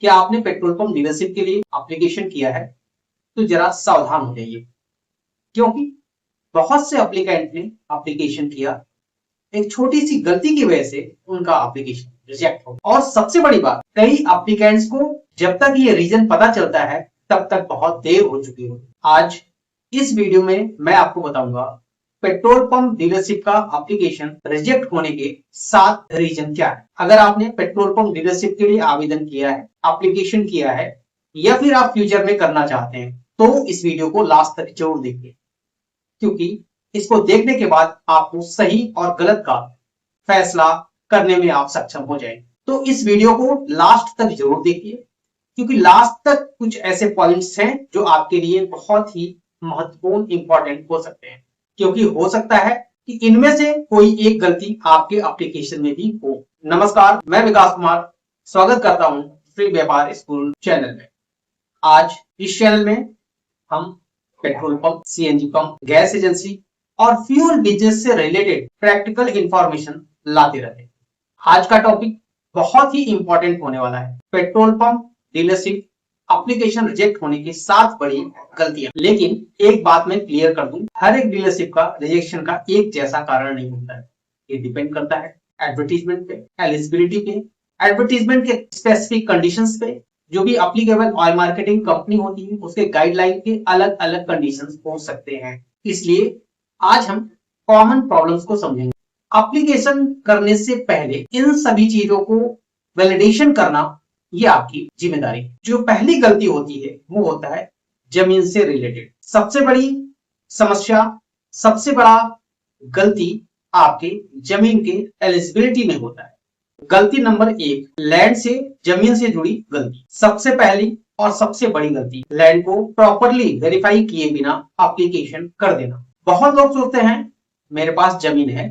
क्या आपने petrol pump dealership के लिए एप्लीकेशन किया है? तो जरा सावधान हो जाइए, क्योंकि बहुत से एप्लीकेंट ने एप्लीकेशन किया, एक छोटी सी गलती की वजह से उनका एप्लीकेशन रिजेक्ट हो। और सबसे बड़ी बात, कई एप्लीकेंट्स को जब तक ये रीजन पता चलता है तब तक बहुत देर हो चुकी हो। आज इस वीडियो में मैं आपको बताऊंगा पेट्रोल पंप डीलरशिप का एप्लीकेशन रिजेक्ट होने के 7 रीजन क्या है। अगर आपने पेट्रोल पंप डीलरशिप के लिए आवेदन किया है, एप्लीकेशन किया है, या फिर आप फ्यूचर में करना चाहते हैं, तो इस वीडियो को लास्ट तक जरूर देखिए, क्योंकि इसको देखने के बाद आपको सही और गलत का फैसला करने में आप सक्षम हो जाएंगे। तो इस वीडियो को लास्ट तक जरूर देखिए, क्योंकि लास्ट तक कुछ ऐसे पॉइंट्स हैं जो आपके लिए बहुत ही महत्वपूर्ण इंपॉर्टेंट हो सकते हैं, क्योंकि हो सकता है कि इनमें से कोई एक गलती आपके एप्लीकेशन में भी हो। नमस्कार, मैं विकास कुमार स्वागत करता हूं फ्री व्यापार स्कूल चैनल में। आज इस चैनल में हम petrol pump, CNG pump, gas agency और फ्यूल बिजनेस से रिलेटेड प्रैक्टिकल इंफॉर्मेशन लाते रहते हैं। आज का टॉपिक बहुत ही इंपॉर्टेंट होने वाला है, petrol pump dealership application reject होने की 7 बड़ी गलतियां। लेकिन एक बात मैं क्लियर कर दूं, हर एक डीलरशिप का रिजेक्शन का एक जैसा कारण नहीं होता है। ये डिपेंड करता है एडवर्टीजमेंट पे, एलिजिबिलिटी पे, एडवर्टीजमेंट के स्पेसिफिक कंडीशंस पे। जो भी एप्लीकेबल ऑयल मार्केटिंग कंपनी होती है उसके गाइडलाइन के अलग अलग कंडीशंस हो सकते हैं। इसलिए आज हम कॉमन प्रॉब्लम्स को समझेंगे। एप्लीकेशन करने से पहले इन सभी चीजों को वैलिडेशन करना ये आपकी जिम्मेदारी है। जो पहली गलती होती है वो होता है जमीन से रिलेटेड। सबसे बड़ी समस्या, सबसे बड़ा गलती आपके जमीन के एलिजिबिलिटी में होता है। गलती नंबर 1, लैंड से, जमीन से जुड़ी गलती। सबसे पहली और सबसे बड़ी गलती, लैंड को प्रॉपरली वेरीफाई किए बिना एप्लीकेशन कर देना। बहुत लोग सोचते हैं मेरे पास जमीन है,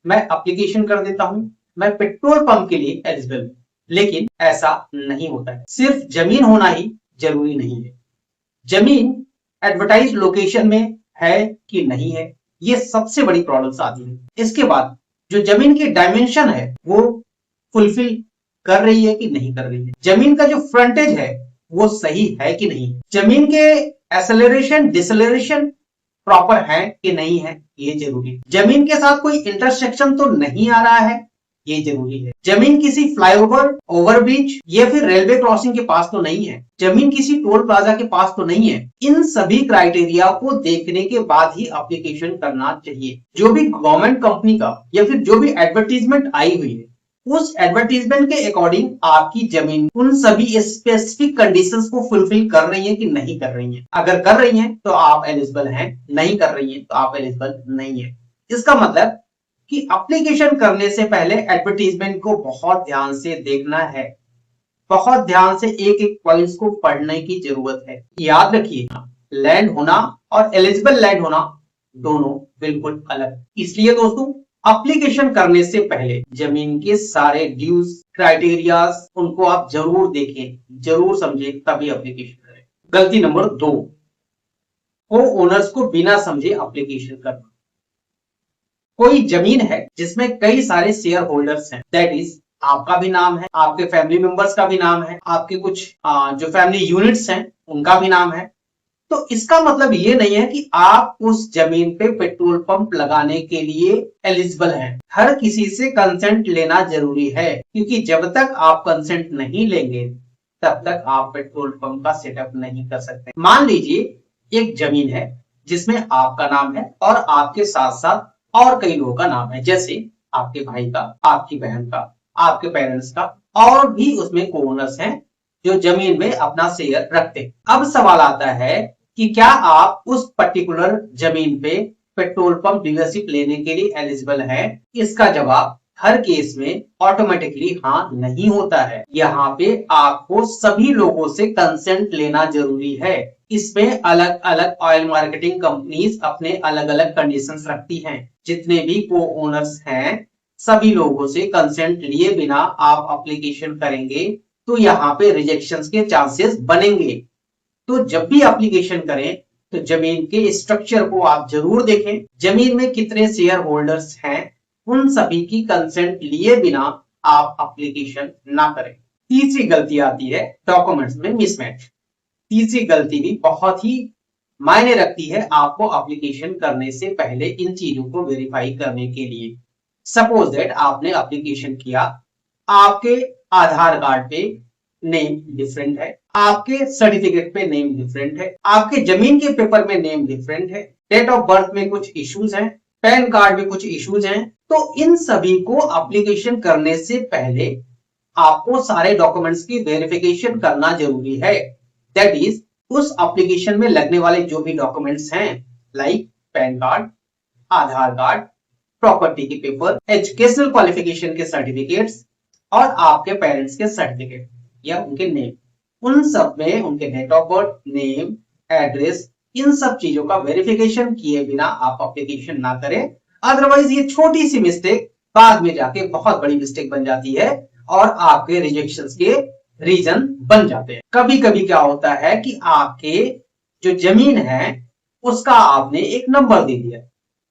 मैं एप्लीकेशन कर देता हूं, मैं पेट्रोल पंप के लिए एलिजिबल हूं। लेकिन ऐसा नहीं होता है। सिर्फ जमीन होना ही जरूरी नहीं है। जमीन एडवर्टाइज लोकेशन में है कि नहीं है, ये सबसे बड़ी प्रॉब्लम्स आती है। इसके बाद जो जमीन की डायमेंशन है वो फुलफिल कर रही है कि नहीं कर रही है। जमीन का जो फ्रंटेज है वो सही है कि नहीं, जमीन के एक्सेलरेशन डिसेलरेशन प्रॉपर है कि नहीं है, ये जरूरी है। जमीन के साथ कोई इंटरसेक्शन तो नहीं आ रहा है, ये जरूरी है। जमीन किसी फ्लाईओवर, ओवरब्रिज या फिर रेलवे क्रॉसिंग के पास तो नहीं है, जमीन किसी टोल प्लाजा के पास तो नहीं है। इन सभी क्राइटेरिया को देखने के बाद ही एप्लीकेशन करना चाहिए। जो भी गवर्नमेंट कंपनी का या फिर जो भी एडवर्टीजमेंट आई हुई है, उस एडवर्टीजमेंट के अकॉर्डिंग आपकी जमीन उन सभी स्पेसिफिक कंडीशंस को फुलफिल कर रही है कि नहीं कर रही है। अगर कर रही है तो आप एलिजिबल हैं, नहीं कर रही है तो आप एलिजिबल नहीं है। इसका मतलब कि एप्लीकेशन करने से पहले एडवर्टीजमेंट को बहुत ध्यान से देखना है, बहुत ध्यान से एक एक पॉइंट्स को पढ़ने की जरूरत है। याद रखिए, लैंड होना और एलिजिबल लैंड होना दोनों बिल्कुल अलग। इसलिए दोस्तों, एप्लीकेशन करने से पहले जमीन के सारे ड्यूज, क्राइटेरियाज, उनको आप जरूर देखें, जरूर समझें, तभी एप्लीकेशन करें। गलती नंबर 2, को ओनर्स को बिना समझे एप्लीकेशन करना। कोई जमीन है जिसमें कई सारे शेयर होल्डर्स हैं, दैट इज आपका भी नाम है, आपके फैमिली मेंबर्स का भी नाम है, आपके कुछ जो फैमिली यूनिट्स हैं उनका भी नाम है। तो इसका मतलब ये नहीं है कि आप उस जमीन पे पेट्रोल पंप लगाने के लिए एलिजिबल हैं। हर किसी से कंसेंट लेना जरूरी है, क्योंकि जब तक आप कंसेंट नहीं लेंगे तब तक आप पेट्रोल पंप का सेटअप नहीं कर सकते। मान लीजिए एक जमीन है जिसमें आपका नाम है और आपके साथ साथ और कई लोगों का नाम है, जैसे आपके भाई का, आपकी बहन का, आपके पेरेंट्स का, और भी उसमें को-ओनर्स हैं जो जमीन में अपना शेयर रखते हैं। अब सवाल आता है कि क्या आप उस पर्टिकुलर जमीन पे पेट्रोल पंप डीलरशिप लेने के लिए एलिजिबल हैं? इसका जवाब हर केस में ऑटोमेटिकली हाँ नहीं होता है। यहाँ पे आपको सभी लोगों से कंसेंट लेना जरूरी है। इसमें अलग अलग ऑयल मार्केटिंग कंपनीज अपने अलग अलग कंडीशंस रखती हैं। जितने भी को ओनर्स हैं सभी लोगों से कंसेंट लिए बिना आप एप्लीकेशन करेंगे तो यहाँ पे रिजेक्शन के चांसेस बनेंगे। तो जब भी एप्लीकेशन करें तो जमीन के स्ट्रक्चर को आप जरूर देखें, जमीन में कितने शेयर होल्डर्स हैं, उन सभी की कंसेंट लिए बिना आप एप्लीकेशन ना करें। तीसरी गलती आती है डॉक्यूमेंट्स में मिसमैच। तीसरी गलती भी बहुत ही मायने रखती है आपको एप्लीकेशन करने से पहले इन चीजों को वेरीफाई करने के लिए। सपोज दैट आपने एप्लीकेशन किया, आपके आधार कार्ड पे नेम डिफरेंट है, आपके सर्टिफिकेट पे नेम डिफरेंट है, आपके जमीन के पेपर में नेम डिफरेंट है, डेट ऑफ बर्थ में कुछ इश्यूज हैं, पैन कार्ड में कुछ इश्यूज हैं। तो इन सभी को एप्लीकेशन करने से पहले आपको सारे डॉक्यूमेंट्स की वेरिफिकेशन करना जरूरी है। दैट इज उस एप्लीकेशन में लगने वाले जो भी डॉक्यूमेंट्स हैं लाइक पैन कार्ड, आधार कार्ड, प्रॉपर्टी के पेपर, एजुकेशनल क्वालिफिकेशन के सर्टिफिकेट्स और आपके पेरेंट्स के सर्टिफिकेट या उनके नेम, उन सब में उनके date of birth, name, address, इन सब चीजों का वेरिफिकेशन किए बिना आप एप्लीकेशन ना करें। अदरवाइज ये छोटी सी मिस्टेक बाद में जाके बहुत बड़ी मिस्टेक बन जाती है और आपके रिजेक्शंस के रीजन बन जाते हैं। कभी कभी क्या होता है कि आपके जो जमीन है उसका आपने एक नंबर दे दिया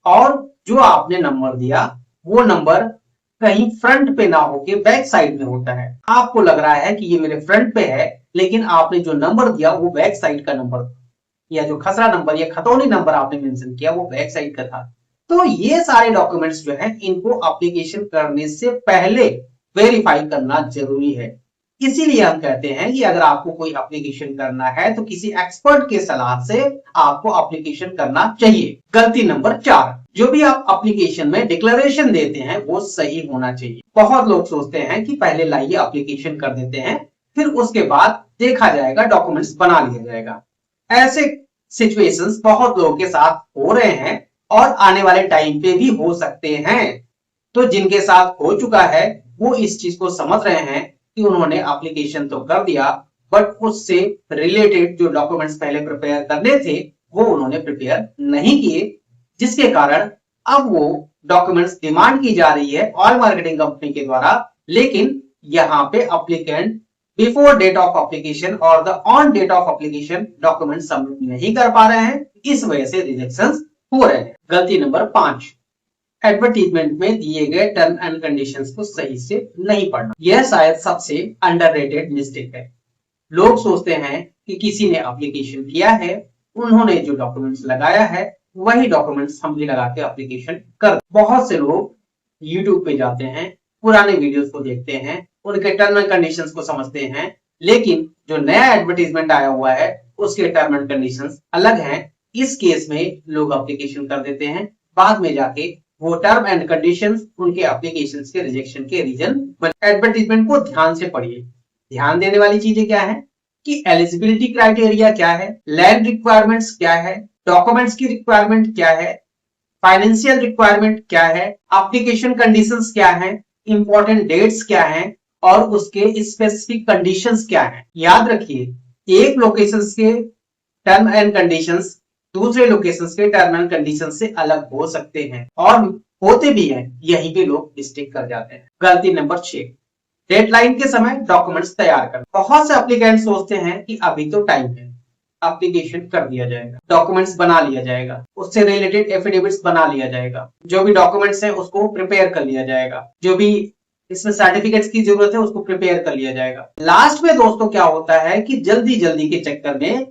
और जो आपने नंबर दिया वो नंबर कहीं फ्रंट पे ना होके बैक साइड में होता है। आपको लग रहा है कि ये मेरे फ्रंट पे है, लेकिन आपने जो नंबर दिया वो बैक साइड का नंबर था, या जो खसरा नंबर या खतौनी नंबर आपने मेंशन किया वो बैक साइड का था। तो ये सारे डॉक्यूमेंट्स जो है इनको एप्लीकेशन करने से पहले वेरीफाई करना जरूरी है। इसीलिए हम कहते हैं कि अगर आपको कोई एप्लीकेशन करना है तो किसी एक्सपर्ट के सलाह से आपको एप्लीकेशन करना चाहिए। गलती नंबर 4, जो भी आप एप्लीकेशन में डिक्लेरेशन देते हैं वो सही होना चाहिए। बहुत लोग सोचते हैं कि पहले लाइए एप्लीकेशन कर देते हैं, फिर उसके बाद देखा जाएगा, डॉक्यूमेंट्स बना लिया जाएगा। ऐसे सिचुएशंस बहुत लोगों के साथ हो रहे हैं और आने वाले टाइम पे भी हो सकते हैं। तो जिनके साथ हो चुका है वो इस चीज को समझ रहे हैं कि उन्होंने एप्लीकेशन तो कर दिया बट उससे रिलेटेड जो डॉक्यूमेंट्स पहले प्रिपेयर करने थे वो उन्होंने प्रिपेयर नहीं किए, जिसके कारण अब वो डॉक्यूमेंट्स डिमांड की जा रही है ऑयल मार्केटिंग कंपनी के द्वारा, लेकिन यहाँ पे applicant before date of application और the on date of application document submit नहीं कर पा रहे हैं, इस वजह से रिजेक्शंस हो रहे हैं। गलती नंबर 5, एडवर्टीजमेंट में दिए गए टर्म एंड कंडीशंस को सही से नहीं पढ़ना। यह शायद सबसे अंडररेटेड मिस्टेक है। लोग सोचते हैं कि किसी ने एप्लीकेशन किया है, उन्होंने जो डॉक्यूमेंट्स लगाया है वही डॉक्यूमेंट्स हम भी लगा के एप्लीकेशन कर। बहुत से लोग यूट्यूब पे जाते हैं, पुराने वीडियोस को देखते हैं, उनके टर्म एंड कंडीशंस को समझते हैं, लेकिन जो नया एडवर्टीजमेंट आया हुआ है उसके टर्म एंड कंडीशंस अलग हैं। इस केस में लोग एप्लीकेशन कर देते हैं, बाद में जाके वो टर्म एंड कंडीशंस उनके एप्लीकेशंस के रिजेक्शन के रीजन। एडवर्टीजमेंट को ध्यान से पढ़िए। ध्यान देने वाली चीजें क्या है कि एलिजिबिलिटी क्राइटेरिया क्या है, लैंड रिक्वायरमेंट्स क्या है, डॉक्यूमेंट्स की रिक्वायरमेंट क्या है, फाइनेंशियल रिक्वायरमेंट क्या है, एप्लीकेशन कंडीशंस क्या है, इंपॉर्टेंट डेट्स क्या है और उसके स्पेसिफिक कंडीशंस क्या है। याद रखिए, एक लोकेशन के टर्म एंड कंडीशंस दूसरे लोकेशंस के टर्म एंड कंडीशंस से अलग हो सकते हैं और होते भी हैं। यहीं पे लोग मिस्टेक कर जाते हैं। गलती नंबर 6, डेडलाइन के समय डॉक्यूमेंट्स तैयार कर। बहुत से एप्लीकेंट सोचते हैं कि अभी तो टाइम है, एप्लीकेशन कर दिया जाएगा, डॉक्यूमेंट्स बना लिया जाएगा, उससे रिलेटेड एफिडेविट्स बना लिया जाएगा, जो भी डॉक्यूमेंट्स हैं उसको प्रिपेयर कर लिया जाएगा, जो भी इसमें सर्टिफिकेट्स की जरूरत है उसको प्रिपेयर कर लिया जाएगा। लास्ट में दोस्तों क्या होता है कि जल्दी जल्दी के चक्कर में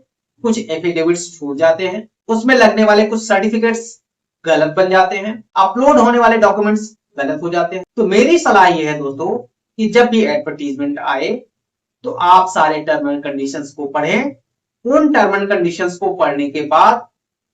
कुछ एफिडेविट्स छूट जाते हैं, उसमें लगने वाले कुछ सर्टिफिकेट्स गलत बन जाते हैं, अपलोड होने वाले डॉक्यूमेंट्स गलत हो जाते हैं। तो मेरी सलाह यह है दोस्तों कि जब भी एडवर्टीजमेंट आए तो आप सारे टर्म एंड कंडीशंस को पढ़ें। उन टर्म एंड कंडीशंस को पढ़ने के बाद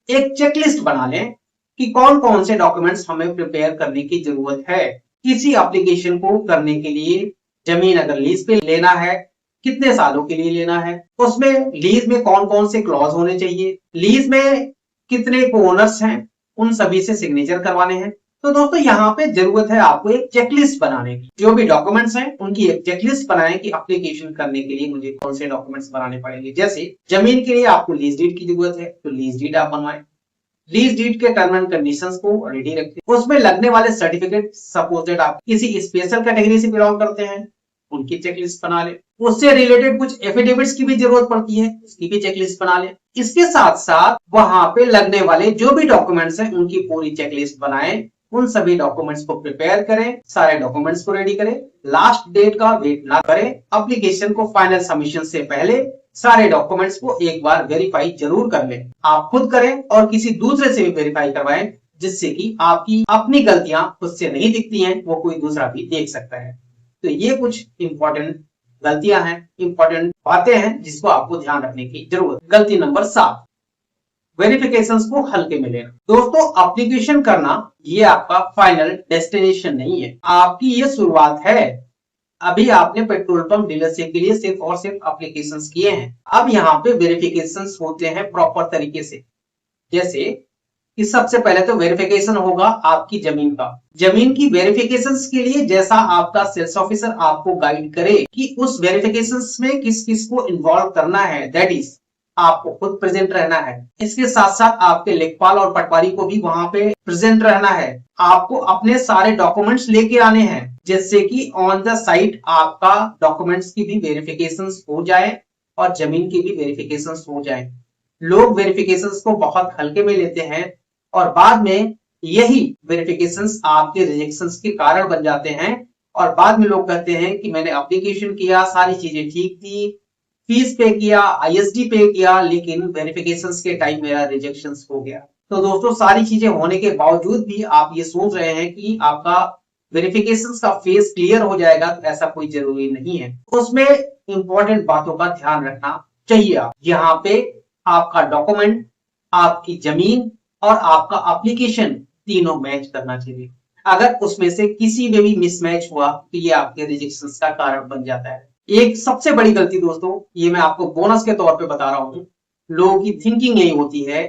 एक चेकलिस्ट बना लें कि कौन कौन से डॉक्यूमेंट्स हमें प्रिपेयर करने की जरूरत है। किसी एप्लीकेशन को करने के लिए जमीन अगर लीज पे लेना है, कितने सालों के लिए लेना है, उसमें लीज में कौन कौन से क्लॉज होने चाहिए, लीज में कितने ओनर्स हैं, उन सभी से सिग्नेचर करवाने हैं। तो दोस्तों यहाँ पे जरूरत है आपको एक चेकलिस्ट बनाने की। जो भी डॉक्यूमेंट्स हैं उनकी एक चेकलिस्ट बनाएं कि एप्लीकेशन करने के लिए मुझे कौन से डॉक्यूमेंट्स बनाने पड़ेंगे। जैसे जमीन के लिए आपको लीज डीड की जरूरत है तो लीज डीड आप बनवाएं, लीज डीड के टर्म एंड कंडीशंस को रेडी रखें, उसमें लगने वाले सर्टिफिकेट सपोज दैट आप किसी स्पेशल कैटेगरी से बिलोंग करते हैं उनकी चेकलिस्ट बना ले, उससे रिलेटेड कुछ एफिडेविट्स की भी जरूरत पड़ती है उसकी भी चेकलिस्ट बना ले। इसके साथ साथ वहां पे लगने वाले जो भी डॉक्यूमेंट्स हैं उनकी पूरी चेकलिस्ट बनाएं उन सभी डॉक्यूमेंट्स को प्रिपेयर करें, सारे डॉक्यूमेंट्स को रेडी करें, लास्ट डेट का वेट ना करें। एप्लीकेशन को फाइनल सबमिशन से पहले सारे डॉक्यूमेंट्स को एक बार वेरीफाई जरूर कर लें। आप खुद करें और किसी दूसरे से भी वेरीफाई करवाएं, जिससे कि आपकी अपनी गलतियां खुद से नहीं दिखती हैं, वो कोई दूसरा भी देख सकता है। तो ये कुछ इंपॉर्टेंट गलतियां हैं, इंपॉर्टेंट बातें हैं जिसको आपको ध्यान रखने की जरूरत है। गलती नंबर 7, वेरिफिकेशंस को हल्के में लेना। दोस्तों, एप्लीकेशन करना ये आपका फाइनल डेस्टिनेशन नहीं है, आपकी ये शुरुआत है। अभी आपने पेट्रोल पंप डीलरशिप के लिए सिर्फ और सिर्फ एप्लीकेशंस किए हैं। अब यहाँ पे वेरिफिकेशंस होते हैं प्रॉपर तरीके से। जैसे कि सबसे पहले तो वेरिफिकेशन होगा आपकी जमीन का। जमीन की वेरिफिकेशंस के लिए जैसा आपका सेल्स ऑफिसर आपको गाइड करे कि उस वेरिफिकेशंस में किस किस को इन्वॉल्व करना है, दैट इज आपको खुद प्रेजेंट रहना है। इसके साथ साथ आपके लेखपाल और पटवारी को भी वहां पे प्रेजेंट रहना है। आपको अपने सारे डॉक्यूमेंट्स लेके आने हैं, जिससे कि ऑन द साइट आपका डॉक्यूमेंट्स की भी वेरिफिकेशंस हो जाए और जमीन की भी वेरिफिकेशंस हो जाए। लोग वेरिफिकेशंस को बहुत हल्के में लेते हैं और बाद में यही वेरिफिकेशंस आपके रिजेक्शंस के कारण बन जाते हैं। और बाद में लोग कहते हैं कि मैंने एप्लीकेशन किया, सारी चीजें ठीक थी, फीस पे किया, आईएसडी पे किया, लेकिन वेरिफिकेशंस के टाइम मेरा रिजेक्शंस हो गया। तो दोस्तों, सारी चीजें होने के बावजूद भी आप ये सोच रहे हैं कि आपका वेरिफिकेशंस का फेस क्लियर हो जाएगा, तो ऐसा कोई जरूरी नहीं है। उसमें इंपॉर्टेंट बातों का ध्यान रखना चाहिए। यहाँ पे आपका डॉक्यूमेंट, आपकी जमीन और आपका एप्लीकेशन तीनों मैच करना चाहिए। अगर उसमें से किसी में भी मिसमैच हुआ तो ये आपके रिजेक्शंस का कारण बन जाता है। एक सबसे बड़ी गलती दोस्तों, ये मैं आपको बोनस के तौर पे बता रहा हूं, लोगों की थिंकिंग यही होती है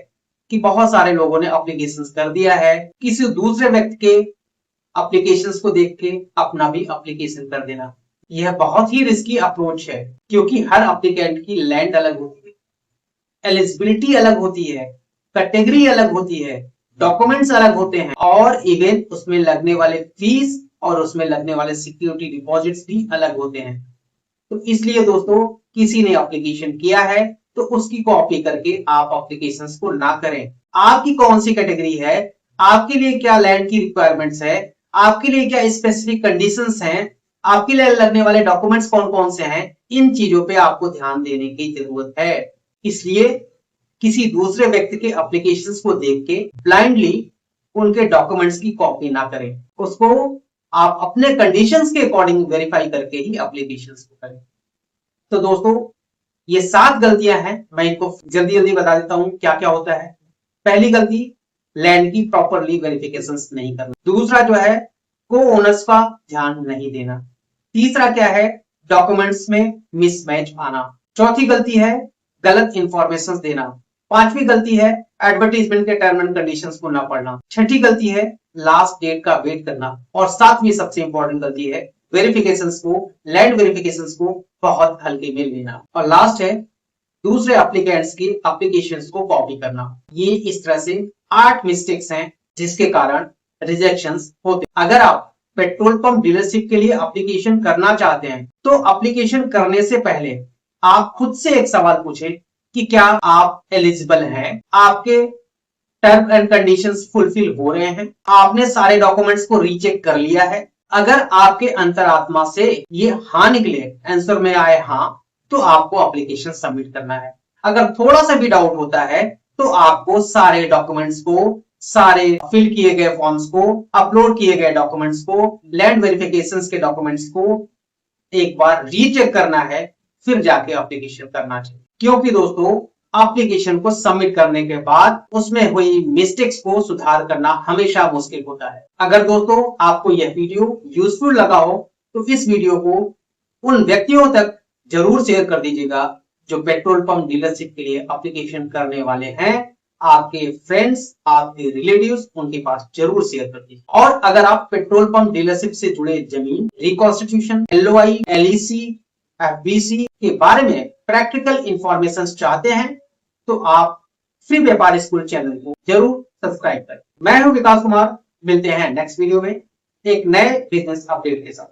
कि बहुत सारे लोगों ने एप्लीकेशंस कर दिया है, किसी दूसरे व्यक्ति के एप्लीकेशंस को देख के अपना भी एप्लीकेशन कर देना। यह बहुत ही रिस्की अप्रोच है, क्योंकि हर एप्लीकेंट की लैंड अलग होती है, एलिजिबिलिटी अलग होती है, कैटेगरी अलग होती है, डॉक्यूमेंट्स अलग होते हैं और इवन उसमें लगने वाले फीस और उसमें लगने वाले सिक्योरिटी डिपॉजिट्स भी अलग होते हैं। तो इसलिए दोस्तों, किसी ने एप्लीकेशन किया है तो उसकी कॉपी करके आप एप्लीकेशंस को ना करें। आपकी कौन सी कैटेगरी है, आपके लिए क्या लैंड की रिक्वायरमेंट्स है, आपके लिए क्या स्पेसिफिक कंडीशंस हैं, आपके लिए लगने वाले डॉक्यूमेंट्स कौन कौन से हैं, इन चीजों पे आपको ध्यान देने की जरूरत है। इसलिए किसी दूसरे व्यक्ति के एप्लीकेशंस को देख के ब्लाइंडली उनके डॉक्यूमेंट्स की कॉपी ना करें, उसको आप अपने कंडीशंस के अकॉर्डिंग वेरीफाई करके ही एप्लीकेशंस को करें। तो दोस्तों, ये 7 गलतियां हैं, मैं इनको जल्दी जल्दी बता देता हूं क्या क्या होता है। पहली गलती, लैंड की प्रॉपरली वेरिफिकेशंस नहीं करना। दूसरा जो है, को ओनर्स का ध्यान नहीं देना। तीसरा क्या है, डॉक्यूमेंट्स में मिसमैच आना। चौथी गलती है, गलत इंफॉर्मेशन देना। पांचवी गलती है, एडवर्टीजमेंट के टर्म एंड कंडीशंस को ना पढ़ना। छठी गलती है, लास्ट डेट का वेट करना। और सातवीं सबसे इंपॉर्टेंट गलती है, वेरिफिकेशंस को, लैंड वेरिफिकेशंस को बहुत हल्के में लेना। और लास्ट है, दूसरे एप्लीकेंट्स की एप्लीकेशंस को कॉपी करना। ये इस तरह से 8 मिस्टेक्स हैं जिसके कारण रिजेक्शंस होते हैं। अगर आप पेट्रोल पंप डीलरशिप के लिए एप्लीकेशन करना चाहते हैं तो एप्लीकेशन करने से पहले आप खुद से एक सवाल पूछें कि क्या आप एलिजिबल हैं, आपके टर्म एंड कंडीशंस फुलफिल हो रहे हैं, आपने सारे डॉक्यूमेंट्स को रीचेक कर लिया है। अगर आपके अंतरात्मा से ये हाँ निकले, आंसर में आए हाँ, तो आपको एप्लीकेशन सबमिट करना है। अगर थोड़ा सा भी डाउट होता है तो आपको सारे डॉक्यूमेंट्स को, सारे फिल किए गए फॉर्म्स को, अपलोड किए गए डॉक्यूमेंट्स को, लैंड वेरिफिकेशंस के डॉक्यूमेंट्स को एक बार रीचेक करना है, फिर जाके एप्लीकेशन करना चाहिए। क्योंकि दोस्तों, एप्लीकेशन को सबमिट करने के बाद उसमें हुई मिस्टेक्स को सुधार करना हमेशा मुश्किल होता है। अगर दोस्तों आपको यह वीडियो यूजफुल लगा हो तो इस वीडियो को उन व्यक्तियों तक जरूर शेयर कर दीजिएगा जो पेट्रोल पंप डीलरशिप के लिए एप्लीकेशन करने वाले हैं। आपके फ्रेंड्स, आपके रिलेटिव्स, उनके पास जरूर शेयर कर दीजिए। और अगर आप पेट्रोल पंप डीलरशिप से जुड़े जमीन रिकॉन्स्टिट्यूशन, LOI, LEC, FBC के बारे में प्रैक्टिकल इंफॉर्मेशन चाहते हैं तो आप फ्री व्यापार स्कूल चैनल को जरूर सब्सक्राइब करें। मैं हूं विकास कुमार, मिलते हैं नेक्स्ट वीडियो में एक नए बिजनेस अपडेट के साथ।